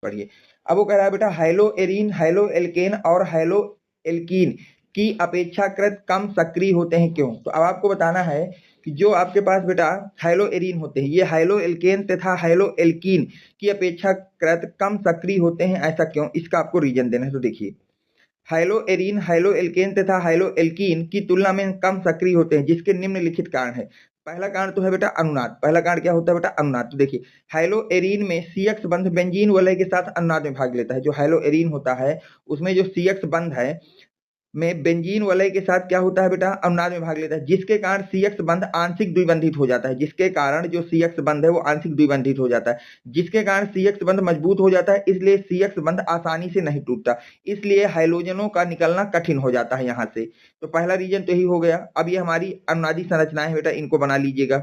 पढ़िए। अब वो कह रहा है बेटा हाइलो एरीन, हाइलो एल्केन और हाइलो एल्कीन की अपेक्षाकृत कम सक्रिय होते हैं, क्यों? तो अब आपको बताना है कि जो आपके पास बेटा हाइलो एरीन होते हैं, ये हाइलो एल्केन तथा हाइलो एल्कीन की अपेक्षाकृत कम सक्रिय होते हैं, ऐसा क्यों? इसका आपको रीजन देना है। तो देखिए, हाइलो एरीन, हाइलो एल्केन तथा हाइलो एल्कीन की तुलना में कम सक्रिय होते हैं, जिसके निम्नलिखित कारण है। पहला कारण तो है बेटा अनुनाद। पहला कारण क्या होता है बेटा? अनुनाद। तो देखिए, हाइलो एरीन में CX बंध बेंजीन वलय के साथ अनुनाद में भाग लेता है। जो हाइलो एरीन होता है उसमें जो CX बंध है में बेंजीन वलय के साथ क्या होता है बेटा? अनुनाद में भाग लेता है, जिसके कारण CX बंध आंशिक द्विबंधित हो जाता है। जिसके कारण जो CX बंध है वो आंशिक द्विबंधित हो जाता है, जिसके कारण CX बंध मजबूत हो जाता है, इसलिए CX बंध आसानी से नहीं टूटता, इसलिए हाइलोजनों का निकलना कठिन हो जाता है यहाँ से। तो पहला रीजन तो यही हो गया। अब ये हमारी अनुनादी संरचनाएं है बेटा, इनको बना लीजिएगा।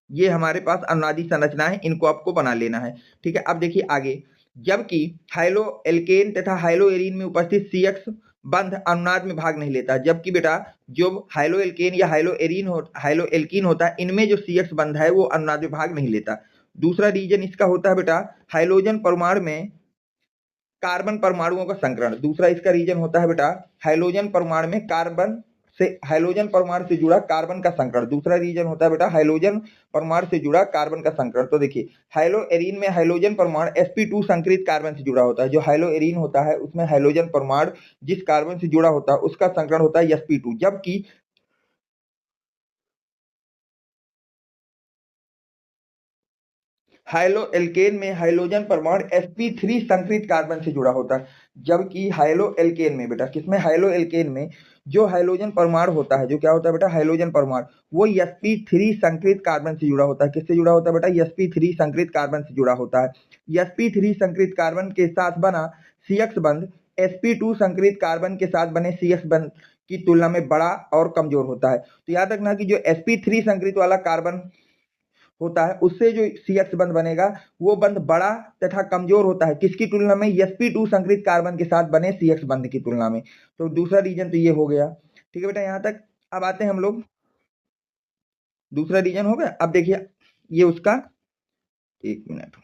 ये हमारे पास अनुनादी संरचना है, इनको आपको बना लेना है। ठीक है, अब देखिए आगे, जबकि हाइलो एल्केन तथा हाइलो एरीन में उपस्थित CX बंध अनुनाद में भाग नहीं लेता, जबकि बेटा जो हाइलो एल्केन या हाइलो एल्कीन होता है, इनमें जो CX बंध है वो अनुनाद में भाग नहीं लेता। दूसरा रीजन इसका होता है बेटा हाइलोजन परमाणु में कार्बन परमाणुओं का संकरण। दूसरा इसका रीजन होता है बेटा हाइलोजन परमाणु में हाइलोजन परमाणु से जुड़ा कार्बन का संकरण। दूसरा रीजन होता है बेटा हाइलोजन परमाणु से जुड़ा कार्बन का संकरण। तो देखिए, हाइलो एरीन में हाइलोजन परमाणु sp2 संकरित कार्बन से जुड़ा होता है। जो हाइलो एरीन होता है उसमें हाइलोजन परमाणु जिस कार्बन से जुड़ा होता है उसका संकरण होता है sp2, जबकि हाइलो एल्केन में हाइलोजन परमाणु sp3 संकरित कार्बन से जुड़ा होता है। जबकि हाइलो एल्केन में बेटा, किसमें? हाइलो एल्केन में जो हाइलोजन परमाणु होता है, जो क्या होता है बेटा? हाइलोजन परमाणु, वो sp3 संकरित कार्बन से जुड़ा होता है। किससे जुड़ा होता है बेटा? sp3 संकरित कार्बन से जुड़ा होता है। sp3 संकरित कार्बन के साथ बना CX बंध sp2 संकरित कार्बन के साथ बने CX बंध की तुलना में बड़ा और कमजोर होता है। तो याद रखना कि जो sp3 संकरित वाला कार्बन होता है उससे जो CX बंध बनेगा वो बंध बड़ा तथा कमजोर होता है, किसकी तुलना में? sp2 संकरित कार्बन के साथ बने CX बंध की तुलना में। तो दूसरा रीजन तो ये हो गया। ठीक है बेटा, यहां तक। अब आते हैं हम लोग, दूसरा रीजन हो गया। अब देखिए ये उसका, एक मिनट,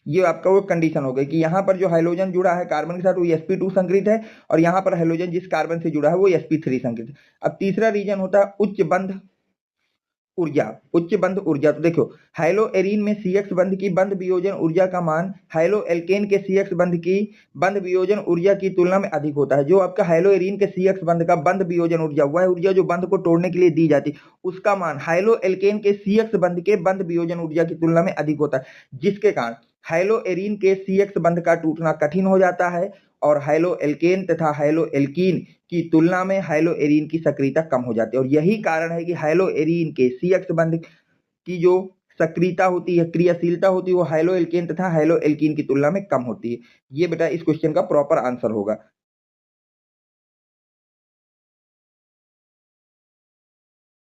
ये आपका वो कंडीशन हो गई कि यहाँ पर जो हाइड्रोजन जुड़ा है कार्बन के साथ वो sp2 संकरित है, और यहाँ पर हाइड्रोजन जिस कार्बन से जुड़ा है वो sp3 संकरित है। अब तीसरा रीजन होता है उच्च बंध ऊर्जा। उच्च बंध ऊर्जा, तो देखो हाइलो एरीन में CX बंध की बंध वियोजन ऊर्जा का मान हाइलो एल्केन के CX बंध की बंध वियोजन ऊर्जा की तुलना में अधिक होता है। जो आपका हाइलो एरीन के CX बंध का बंध वियोजन ऊर्जा, वह ऊर्जा जो बंध को तोड़ने के लिए दी जाती है, उसका मान हाइलो एल्केन के CX बंध के बंध वियोजन ऊर्जा की तुलना में अधिक होता है, जिसके कारण हाइलो एरीन के CX बंध का टूटना कठिन हो जाता है, और हाइलो एल्केन तथा हाइलो एल्कीन की तुलना में हाइलो एरीन की सक्रियता कम हो जाती है। और यही कारण है कि हाइलो एरीन के CX बंध की जो सक्रियता होती है, क्रियाशीलता होती है, वो हाइलो एल्केन तथा हाइलो एल्कीन की तुलना में कम होती है। ये बेटा इस क्वेश्चन का प्रॉपर आंसर होगा।